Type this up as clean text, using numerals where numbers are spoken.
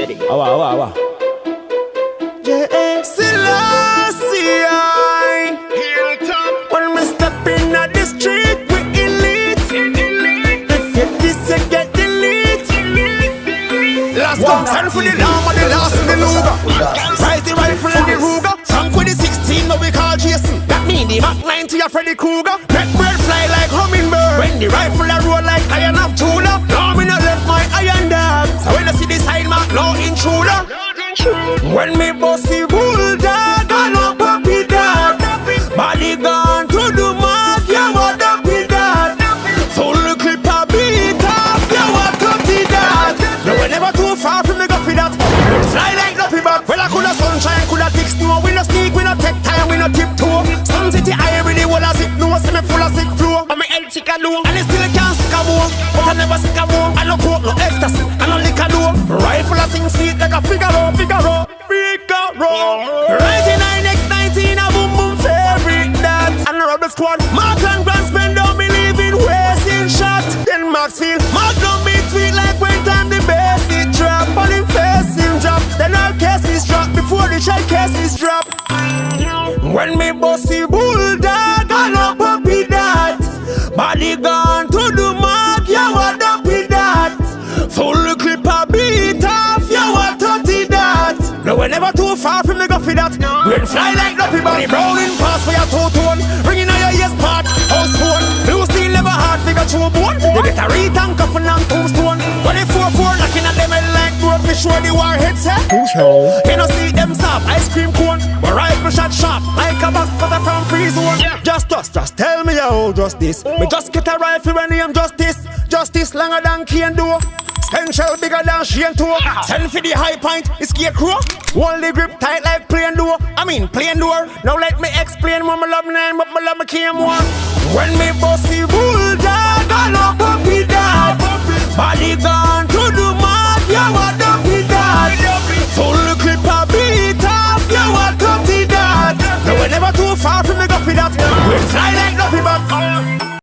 ready. Awa. Yeah, Selassie, when we step in at the street, we elite. If you diss, you get delete. Last concern for the lamb and the last in the Luga. Rise the rifle and the Ruger. Frank with the 16, but we call Jason. That mean the Mac 9 to your Freddy Krueger. Make bird fly like hummingbird. When the rifle a roll like iron of Judah. Now me not left my iron dog. So when I see the side mark, no intruder. When me bossy bulldog, I no puppy dog. Body gone to the mark, yeah, what up with that? Full clip a beat off, yeah, what up with that? No, we never too far from me go for that. Fly like nothing back. Well, I coulda sunshine, coulda thick snow. We no sneak, we no take time, we no tiptoe. Some city I really wanna zip no, see me full of sick flow. I'm a head sick alone, and it still can't sick a more. But I never sick a more. I no coke, no ecstasy, I no liquor no. Rifle a sing sweet like a Figaro. Rising 9x19, a boom boom favorite that. And the rubber squad, Mark and Grand spend don't believe in wasting shot. Then Maxfield, Mark don't beat sweet like when time the bass it drop. But him face him drop, then all cases drop before the shell cases drop. When me bossy bulldog, I no puppy that. Body gone to the mark, yeah, what up with that? Full clip a beat off, yeah, what up with that? No, we're never too far from the go for that. We'll fly like nothing but the browning pass for your two-tone. Ringing on your ears part, house phone. Blue steel never hard figure true bone. They get a retank up and tombstone. When they 4-4 knocking at them head like road, be sure the warhead set. You know see them soft, ice cream cone. But rifle shot sharp, like a box cutter from free zone. Just tell me how just this. Me just get a rifle when I'm justice. Justice longer than Kane do. Spend shell bigger than Shane too. Send for the high point, it's scarecrow. Hold the grip tight like plain door. Plain door. Now let me explain what my love name, but my love me came more. When me bossy bulldog, I no puppy that. Body gone to the mark, yeah, what up with that? Full clip a beat off, yeah, what up with that? No, we're never too far from me go for that. We'll fly like nothing but